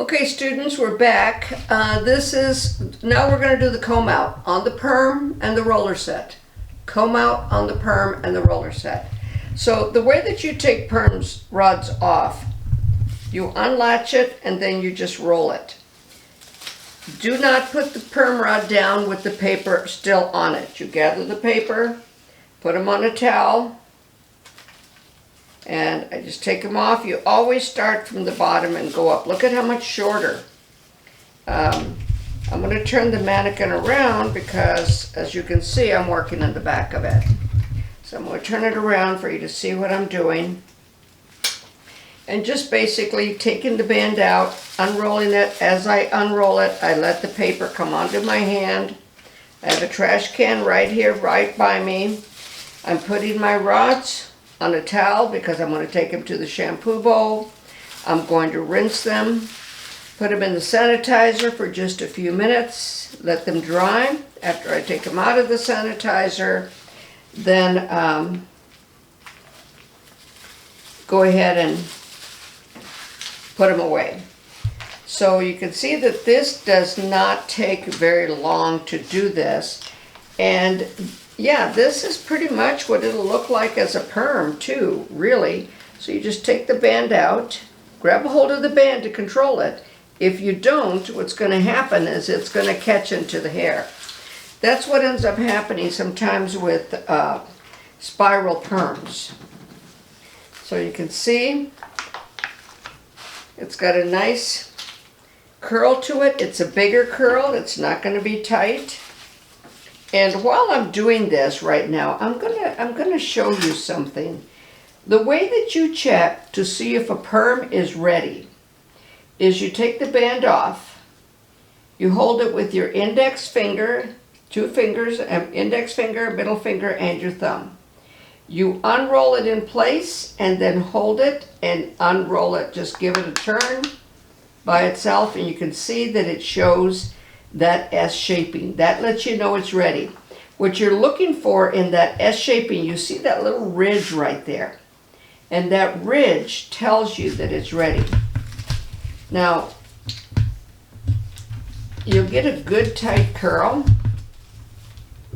Okay, students, we're back. Now we're going to do the comb out on the perm and the roller set. Comb out on the perm and the roller set. So the way that you take perms rods off, you unlatch it and then you just roll it. Do not put the perm rod down with the paper still on it. You gather the paper, put them on a towel, and I just take them off. You always start from the bottom and go up. Look at how much shorter. I'm going to turn the mannequin around because, as you can see, I'm working in the back of it. So I'm going to turn it around for you to see what I'm doing. And just basically taking the band out, unrolling it. As I unroll it, I let the paper come onto my hand. I have a trash can right here, right by me. I'm putting my rods on a towel because I'm going to take them to the shampoo bowl. I'm going to rinse them, put them in the sanitizer for just a few minutes, let them dry. After I take them out of the sanitizer, then go ahead and put them away. So you can see that this does not take very long to do this. And yeah, this is pretty much what it'll look like as a perm too, really. So you just take the band out, grab a hold of the band to control it. If you don't, what's going to happen is it's going to catch into the hair. That's what ends up happening sometimes with spiral perms. So you can see it's got a nice curl to it. It's a bigger curl. It's not going to be tight. And while I'm doing this right now, I'm gonna show you something. The way that you check to see if a perm is ready is you take the band off, you hold it with your index finger, two fingers, index finger, middle finger, and your thumb. You unroll it in place and then hold it and unroll it. Just give it a turn by itself and you can see that it shows that S shaping. That lets you know it's ready. What you're looking for in that S shaping, you see that little ridge right there. And that ridge tells you that it's ready. Now, you'll get a good tight curl.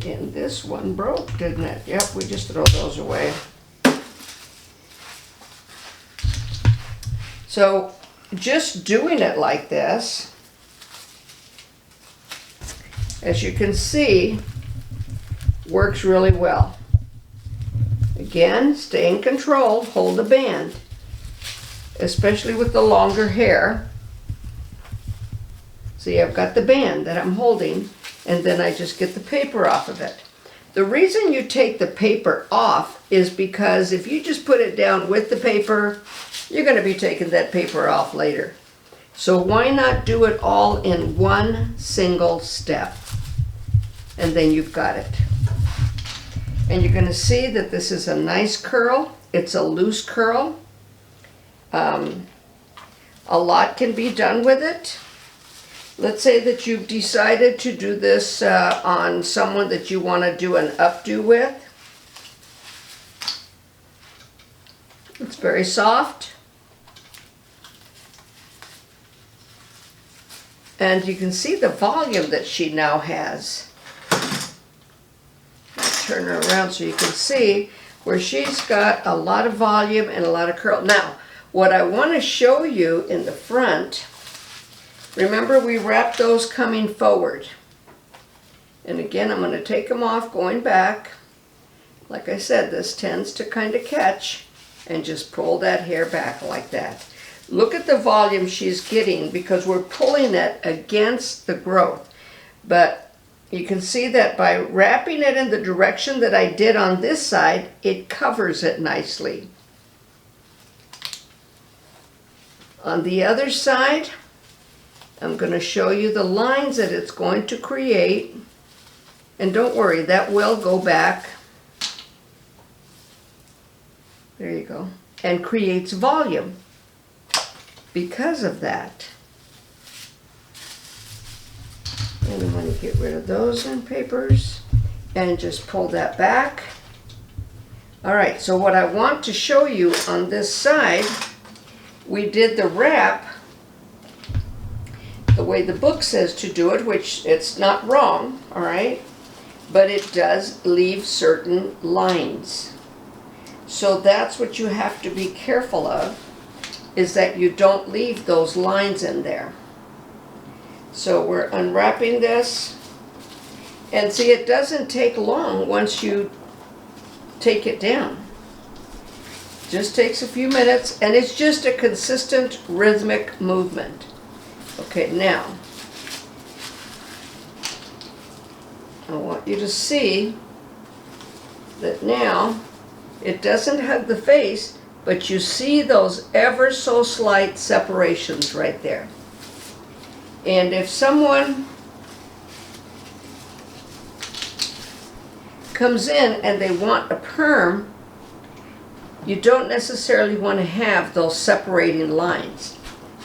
And this one broke, didn't it? Yep, we just throw those away. So, just doing it like this, as you can see, works really well. Again, stay in control, hold the band, especially with the longer hair. See, I've got the band that I'm holding, and then I just get the paper off of it. The reason you take the paper off is because if you just put it down with the paper, you're going to be taking that paper off later. So why not do it all in one single step? And then you've got it. And you're going to see that this is a nice curl. It's a loose curl. A lot can be done with it. Let's say that you've decided to do this on someone that you want to do an updo with. It's very soft. And you can see the volume that she now has. Turn her around so you can see where she's got a lot of volume and a lot of curl. Now, what I want to show you in the front, remember we wrapped those coming forward. And again, I'm going to take them off going back. Like I said, this tends to kind of catch and just pull that hair back like that. Look at the volume she's getting because we're pulling it against the growth. But you can see that by wrapping it in the direction that I did on this side, it covers it nicely. On the other side, I'm going to show you the lines that it's going to create. And don't worry, that will go back. There you go. And creates volume because of that. And I'm going to get rid of those end papers and just pull that back. All right, so what I want to show you on this side, we did the wrap the way the book says to do it, which it's not wrong, all right? But it does leave certain lines. So that's what you have to be careful of, is that you don't leave those lines in there. So we're unwrapping this. And see, it doesn't take long once you take it down. Just takes a few minutes, and it's just a consistent rhythmic movement. Okay, now, I want you to see that now it doesn't hug the face, but you see those ever so slight separations right there. And if someone comes in and they want a perm, you don't necessarily want to have those separating lines.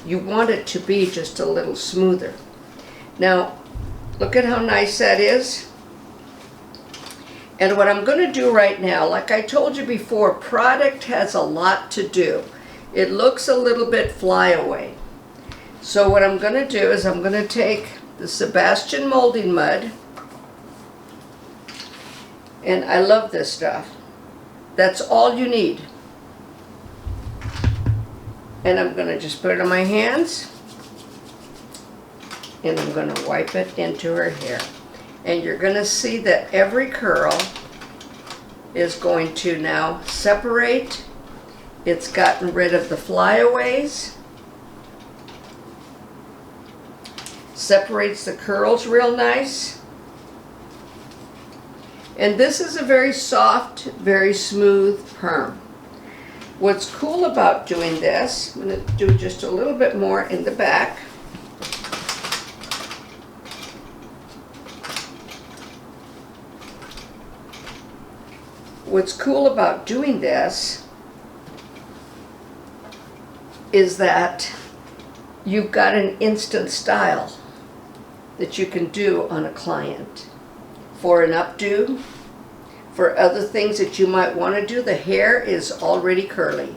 You want it to be just a little smoother. Now, look at how nice that is. And what I'm going to do right now, like I told you before, product has a lot to do. It looks a little bit flyaway. So what I'm going to do is I'm going to take the Sebastian Molding Mud, and I love this stuff. That's all you need. And I'm going to just put it on my hands, and I'm going to wipe it into her hair. And you're going to see that every curl is going to now separate. It's gotten rid of the flyaways. Separates the curls real nice. And this is a very soft, very smooth perm. What's cool about doing this, I'm going to do just a little bit more in the back. What's cool about doing this is that you've got an instant style that you can do on a client. For an updo, for other things that you might want to do, the hair is already curly.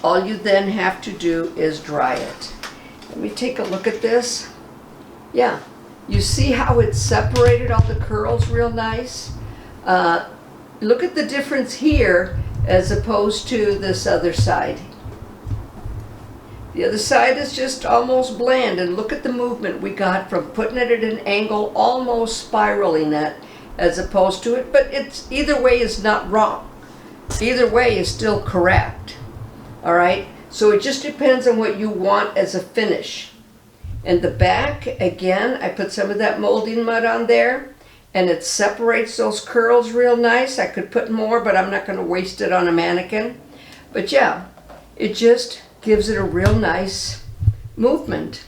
All you then have to do is dry it. Let me take a look at this. Yeah, you see how it's separated all the curls real nice? Look at the difference here as opposed to this other side. The other side is just almost bland, and look at the movement we got from putting it at an angle, almost spiraling it, as opposed to it, but it's either way is not wrong. Either way is still correct. All right, so it just depends on what you want as a finish. And the back, again, I put some of that molding mud on there, and it separates those curls real nice. I could put more, but I'm not going to waste it on a mannequin. But yeah, it just gives it a real nice movement.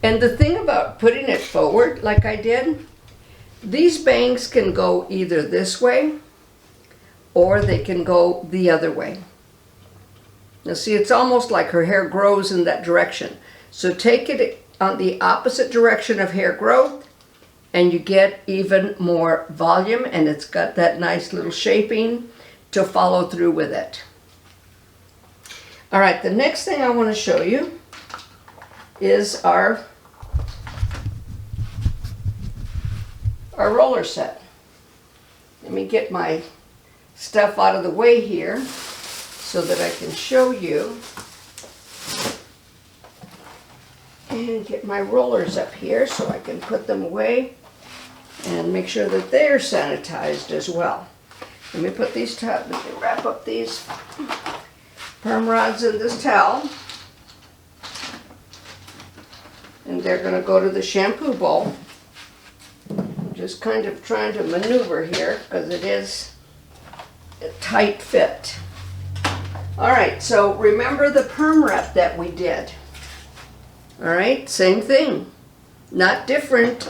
And the thing about putting it forward like I did, these bangs can go either this way or they can go the other way. Now see, it's almost like her hair grows in that direction. So take it on the opposite direction of hair growth and you get even more volume, and it's got that nice little shaping to follow through with it. All right, the next thing I want to show you is our roller set. Let me get my stuff out of the way here so that I can show you. And get my rollers up here so I can put them away and make sure that they're sanitized as well. Let me put these, let me wrap up these perm rods in this towel. And they're going to go to the shampoo bowl. I'm just kind of trying to maneuver here because it is a tight fit. All right, so remember the perm wrap that we did. All right, same thing, not different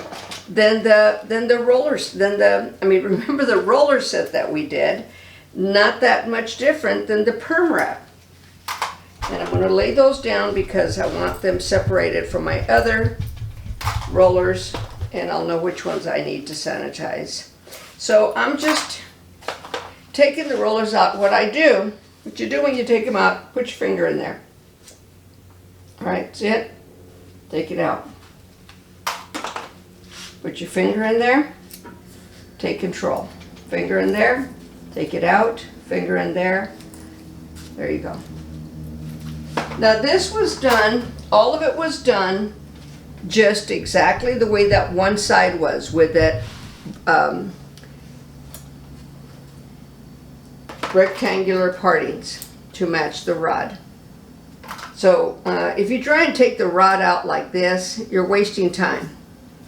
than the rollers. Remember the roller set that we did, not that much different than the perm wrap. And I'm going to lay those down because I want them separated from my other rollers, and I'll know which ones I need to sanitize. So I'm just taking the rollers out. What you do when you take them out, put your finger in there. All right, see it? Take it out. Put your finger in there, take control. Finger in there, take it out, finger in there. There you go. Now this was done, all of it was done just exactly the way that one side was, with that rectangular partings to match the rod. So if you try and take the rod out like this, you're wasting time.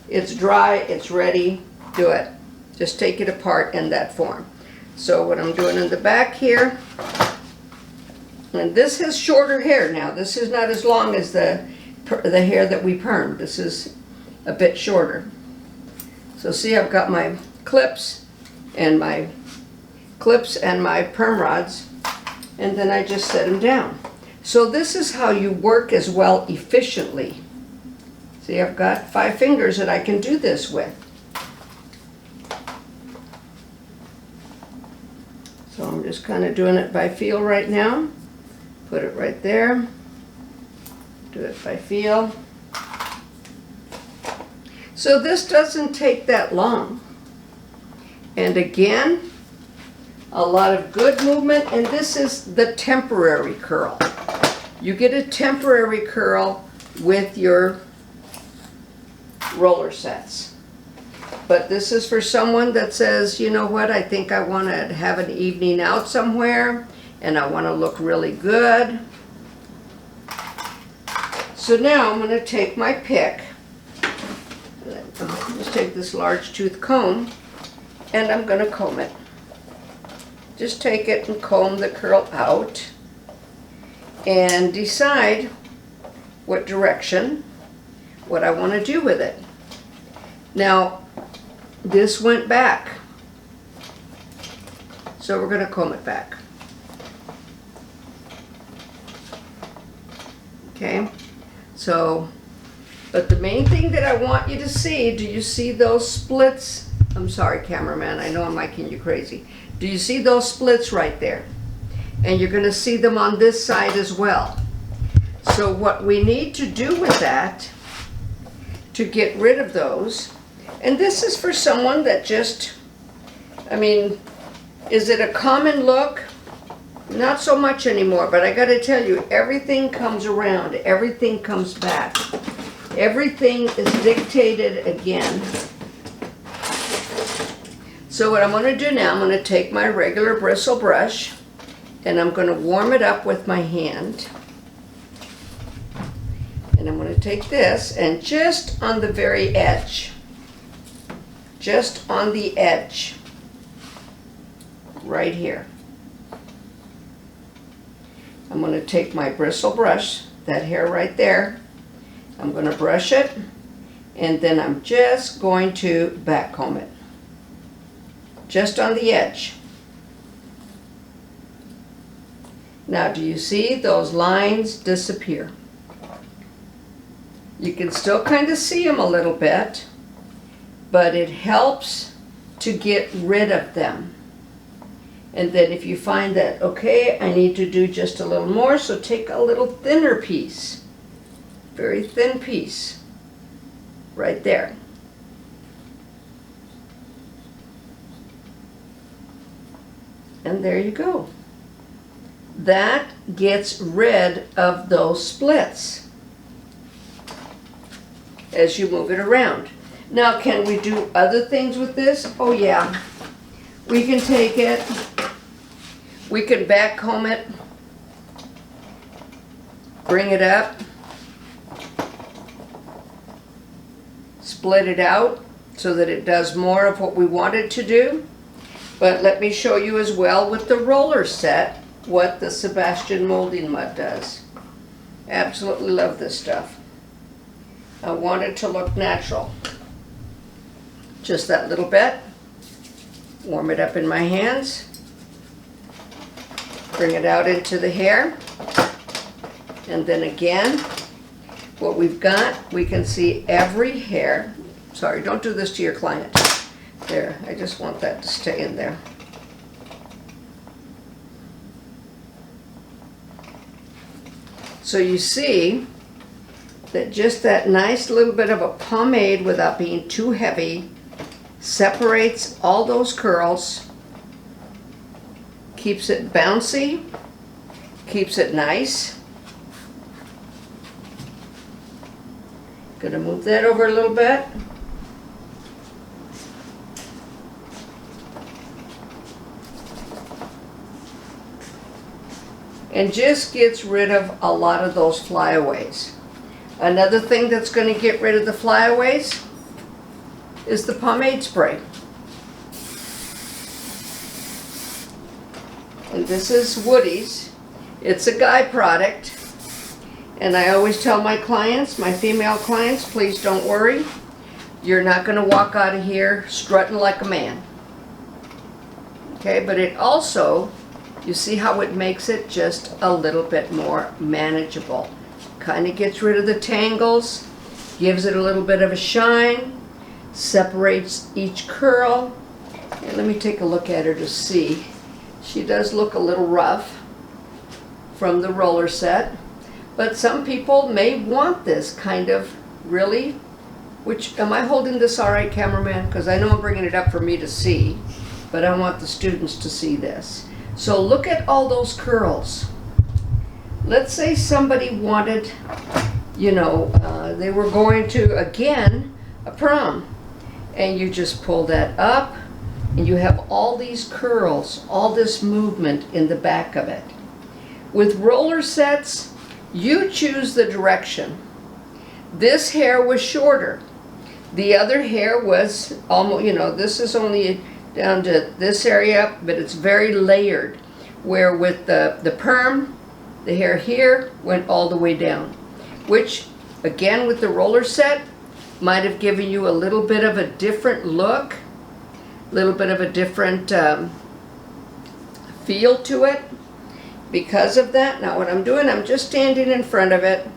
It's dry, it's ready, do it. Just take it apart in that form. So what I'm doing in the back here, and this has shorter hair now. This is not as long as the hair that we permed. This is a bit shorter. So see, I've got my clips and my perm rods, and then I just set them down. So this is how you work as well efficiently. See, I've got 5 fingers that I can do this with. So I'm just kind of doing it by feel right now. Put it right there. Do it by feel. So this doesn't take that long. And again, a lot of good movement, and this is the temporary curl. You get a temporary curl with your roller sets. But this is for someone that says, you know what, I think I want to have an evening out somewhere and I want to look really good. So now I'm going to take my pick, just take this large tooth comb, and I'm going to comb it. Just take it and comb the curl out and decide what direction, what I want to do with it. Now, this went back, so we're going to comb it back. Okay, so, but the main thing that I want you to see, do you see those splits? I'm sorry, cameraman, I know I'm making you crazy. Do you see those splits right there? And you're going to see them on this side as well. So what we need to do with that, to get rid of those, and this is for someone that just, I mean, is it a common look? Not so much anymore, but I got to tell you, everything comes around, everything comes back. Everything is dictated again. So what I'm going to do now, I'm going to take my regular bristle brush and I'm going to warm it up with my hand. And I'm going to take this and just on the very edge, just on the edge, right here, I'm going to take my bristle brush, that hair right there, I'm going to brush it, and then I'm just going to back comb it, just on the edge. Now, do you see those lines disappear? You can still kind of see them a little bit, but it helps to get rid of them. And then if you find that, okay, I need to do just a little more, so take a little thinner piece, very thin piece, right there. And there you go. That gets rid of those splits as you move it around. Now, can we do other things with this? Oh yeah. We can take it, we can back comb it, bring it up, split it out so that it does more of what we want it to do. But let me show you as well with the roller set what the Sebastian Molding Mud does. Absolutely love this stuff. I want it to look natural. Just that little bit. Warm it up in my hands. Bring it out into the hair. And then again, what we've got, we can see every hair. Sorry, don't do this to your client. There, I just want that to stay in there. So you see that just that nice little bit of a pomade without being too heavy separates all those curls, keeps it bouncy, keeps it nice. Gonna move that over a little bit. And just gets rid of a lot of those flyaways. Another thing that's going to get rid of the flyaways is the pomade spray. And this is Woody's. It's a guy product. And I always tell my clients, my female clients, please don't worry. You're not going to walk out of here strutting like a man. Okay, but it also, you see how it makes it just a little bit more manageable. Kind of gets rid of the tangles, gives it a little bit of a shine, separates each curl. And let me take a look at her to see. She does look a little rough from the roller set, but some people may want this kind of really, which, am I holding this all right, cameraman? Because I know I'm bringing it up for me to see, but I want the students to see this. So look at all those curls. Let's say somebody wanted, you know, they were going to, again, a prom. And you just pull that up, and you have all these curls, all this movement in the back of it. With roller sets, you choose the direction. This hair was shorter. The other hair was almost, you know, this is only down to this area, but it's very layered. Where with the perm, the hair here went all the way down. Which, again, with the roller set, might have given you a little bit of a different look, a little bit of a different feel to it because of that. Now what I'm doing, I'm just standing in front of it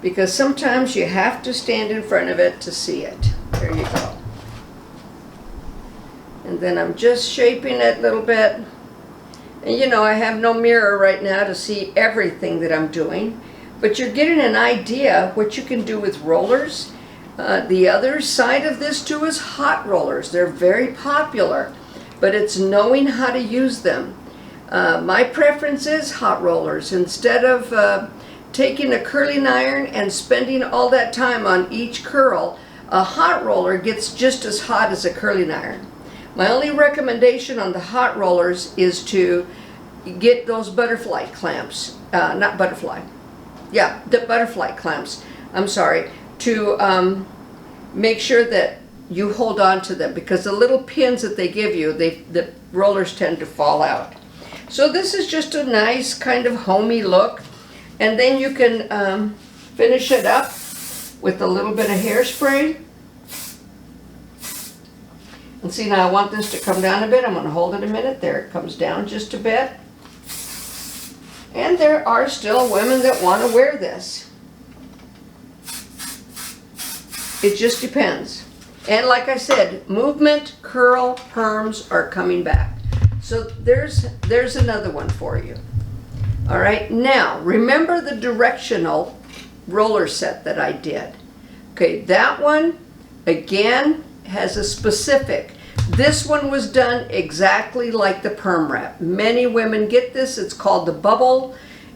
because sometimes you have to stand in front of it to see it. There you go. And then I'm just shaping it a little bit. And you know, I have no mirror right now to see everything that I'm doing, but you're getting an idea what you can do with rollers. The other side of this too is hot rollers. They're very popular, but it's knowing how to use them. My preference is hot rollers. Instead of taking a curling iron and spending all that time on each curl, a hot roller gets just as hot as a curling iron. My only recommendation on the hot rollers is to get those butterfly clamps, not butterfly, yeah, the butterfly clamps, I'm sorry, to make sure that you hold on to them because the little pins that they give you, the rollers tend to fall out. So this is just a nice kind of homey look, and then you can finish it up with a little bit of hairspray. And see, now I want this to come down a bit. I'm going to hold it a minute. There, it comes down just a bit. And there are still women that want to wear this. It just depends. And like I said, movement, curl, perms are coming back. So there's another one for you. All right, now remember the directional roller set that I did. Okay, that one, again, has a specific. This one was done exactly like the perm wrap. Many women get this. It's called the bubble,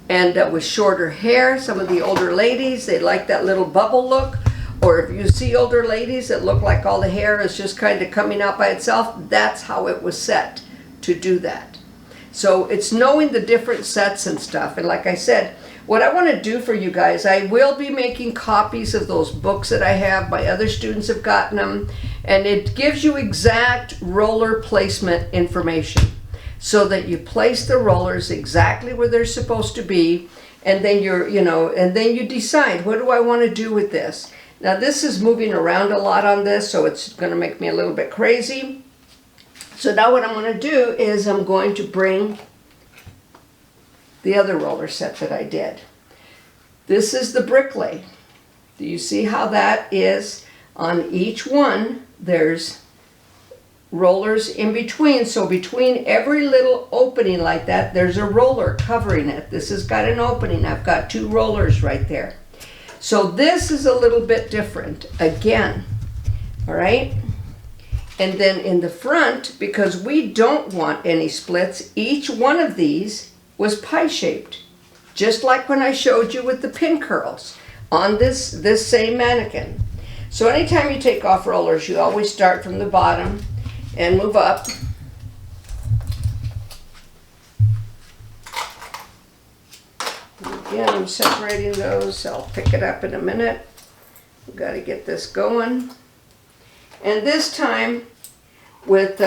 and with shorter hair. Some of the older ladies, they like that little bubble look. Or if you see older ladies that look like all the hair is just kind of coming out by itself, that's how it was set to do that. So it's knowing the different sets and stuff. And like I said, what I want to do for you guys, I will be making copies of those books that I have. My other students have gotten them. And it gives you exact roller placement information so that you place the rollers exactly where they're supposed to be. And then and then you decide, what do I want to do with this? Now this is moving around a lot on this, so it's going to make me a little bit crazy. So now what I'm going to do is I'm going to bring the other roller set that I did. This is the bricklay. Do you see how that is? On each one, there's rollers in between. So between every little opening like that, there's a roller covering it. This has got an opening. I've got two rollers right there. So this is a little bit different again, all right? And then in the front, because we don't want any splits, each one of these was pie-shaped, just like when I showed you with the pin curls on this same mannequin. So anytime you take off rollers, you always start from the bottom and move up. Again, I'm separating those. I'll pick it up in a minute. We've got to get this going. And this time, with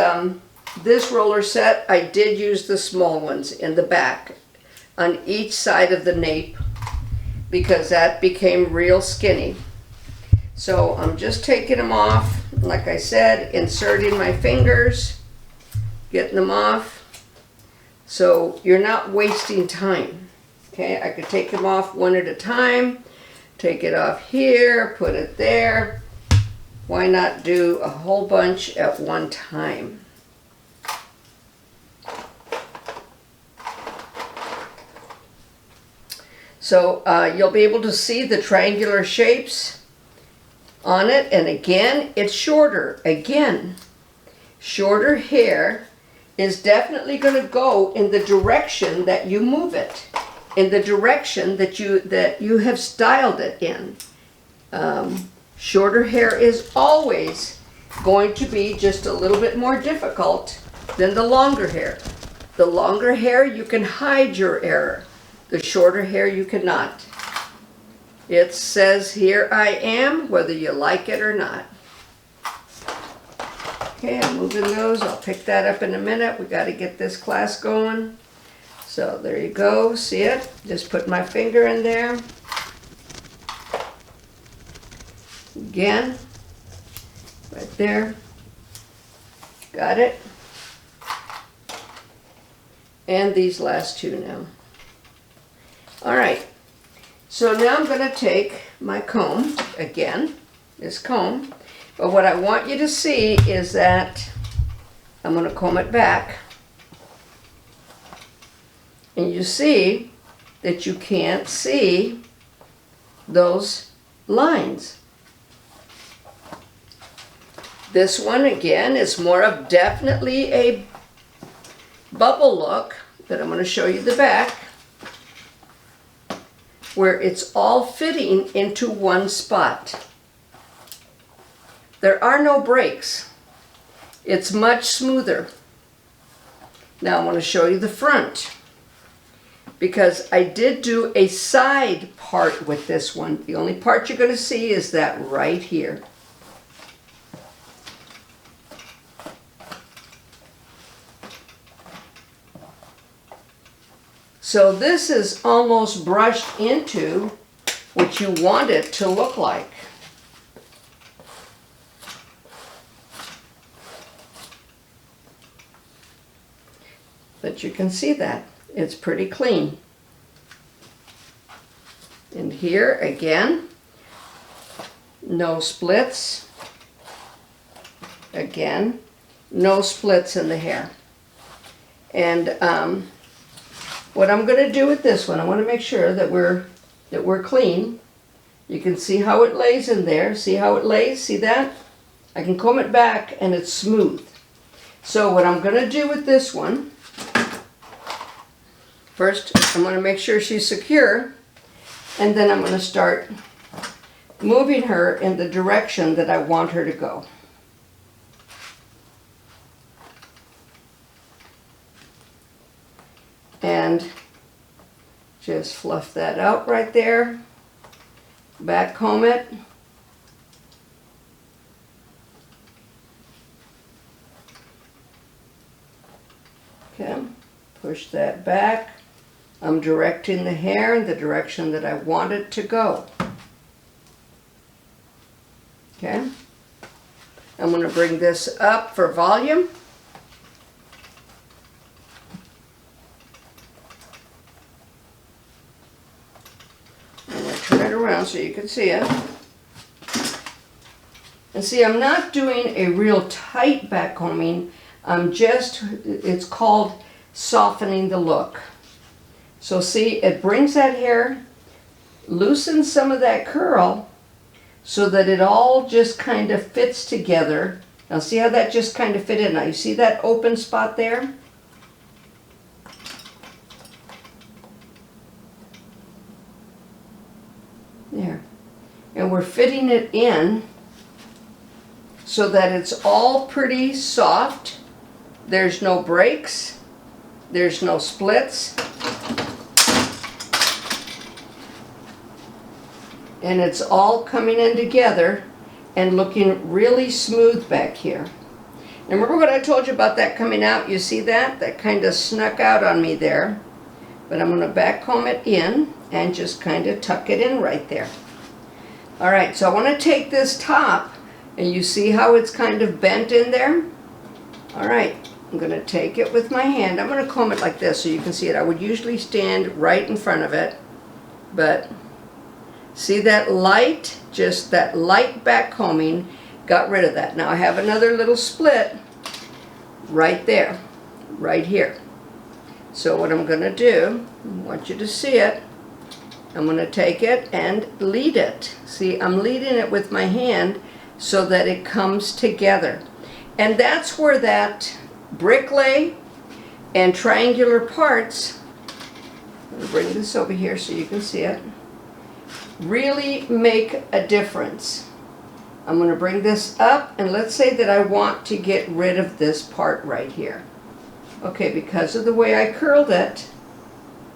this roller set, I did use the small ones in the back on each side of the nape because that became real skinny. So I'm just taking them off, like I said, inserting my fingers, getting them off, so you're not wasting time. Okay, I could take them off one at a time, take it off here, put it there. Why not do a whole bunch at one time? So you'll be able to see the triangular shapes on it, and again, it's shorter. Again, shorter hair is definitely going to go in the direction that you move it, in the direction that you have styled it in. Shorter hair is always going to be just a little bit more difficult than the longer hair. The longer hair, you can hide your error. The shorter hair, you cannot. It says, "Here I am," whether you like it or not. Okay, I'm moving those. I'll pick that up in a minute. We got to get this class going. So there you go. See it? Just put my finger in there. Again, right there. Got it. And these last two now. All right. So now I'm going to take my comb, again, this comb, but what I want you to see is that I'm going to comb it back, and you see that you can't see those lines. This one, again, is more of definitely a bubble look, but I'm going to show you the back, where it's all fitting into one spot. There are no breaks. It's much smoother. Now I want to show you the front, because I did do a side part with this one. The only part you're going to see is that right here. So this is almost brushed into what you want it to look like. But you can see that. It's pretty clean. And here again, no splits. Again, no splits in the hair. And what I'm going to do with this one, I want to make sure that we're clean. You can see how it lays in there. See how it lays? See that? I can comb it back and it's smooth. So what I'm going to do with this one, first I'm going to make sure she's secure, and then I'm going to start moving her in the direction that I want her to go. And just fluff that out right there. Back comb it. Okay, push that back. I'm directing the hair in the direction that I want it to go. Okay, I'm going to bring this up for volume. Around so you can see it. And see, I'm not doing a real tight back combing. It's called softening the look. So see, it brings that hair loosen some of that curl so that it all just kind of fits together. Now see how that just kind of fit in? Now you see that open spot there? There. And we're fitting it in so that it's all pretty soft. There's no breaks. There's no splits. And it's all coming in together and looking really smooth back here. And remember what I told you about that coming out? You see that? That kind of snuck out on me there. But I'm going to back comb it in and just kind of tuck it in right there. Alright, so I want to take this top, and you see how it's kind of bent in there? Alright, I'm going to take it with my hand. I'm going to comb it like this so you can see it. I would usually stand right in front of it, but see that light, just that light back combing, got rid of that. Now I have another little split right there, right here. So what I'm going to do, I want you to see it, I'm going to take it and lead it. See, I'm leading it with my hand so that it comes together. And that's where that brick lay and triangular parts, I'm going to bring this over here so you can see it, really make a difference. I'm going to bring this up, and let's say that I want to get rid of this part right here. Okay, because of the way I curled it,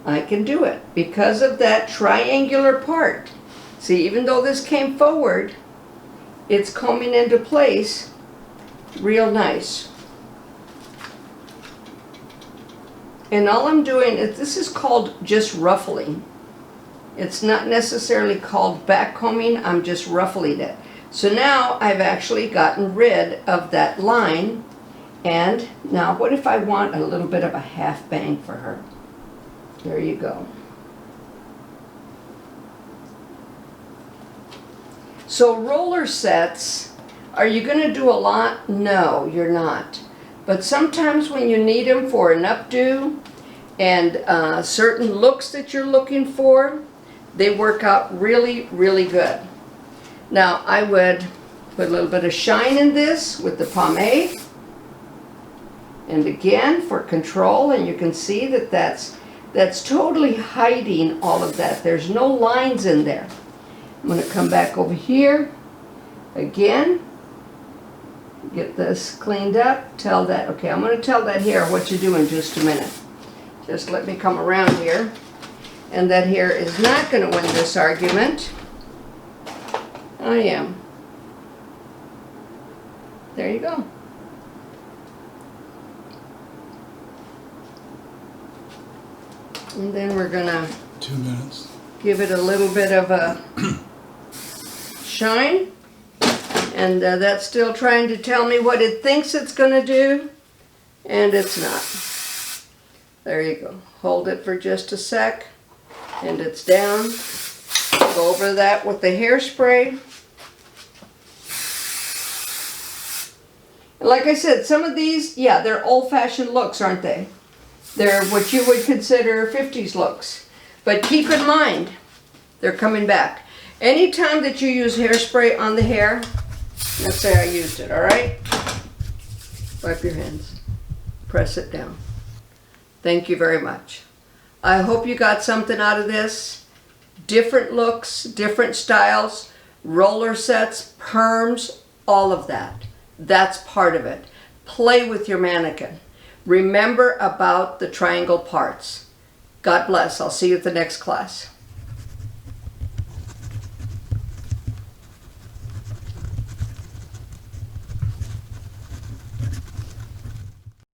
I can do it. Because of that triangular part. See, even though this came forward, it's combing into place real nice. And all I'm doing is, this is called just ruffling. It's not necessarily called back combing, I'm just ruffling it. So now I've actually gotten rid of that line. And now what if I want a little bit of a half bang for her? There you go. So roller sets, are you going to do a lot? No, you're not. But sometimes when you need them for an updo and certain looks that you're looking for, they work out really, really good. Now I would put a little bit of shine in this with the pomade. And again, for control, and you can see that that's totally hiding all of that. There's no lines in there. I'm going to come back over here again, get this cleaned up, tell that, okay, I'm going to tell that hair what to do in just a minute. Just let me come around here. And that hair is not going to win this argument. I am. There you go. And then we're gonna 2 minutes. Give it a little bit of a shine. And that's still trying to tell me what it thinks it's gonna do. And it's not. There you go. Hold it for just a sec. And it's down. Go over that with the hairspray. And like I said, some of these, yeah, they're old-fashioned looks, aren't they? They're what you would consider 50s looks. But keep in mind, they're coming back. Anytime that you use hairspray on the hair, let's say I used it, all right? Wipe your hands. Press it down. Thank you very much. I hope you got something out of this. Different looks, different styles, roller sets, perms, all of that. That's part of it. Play with your mannequin. Remember about the triangle parts. God bless. I'll see you at the next class.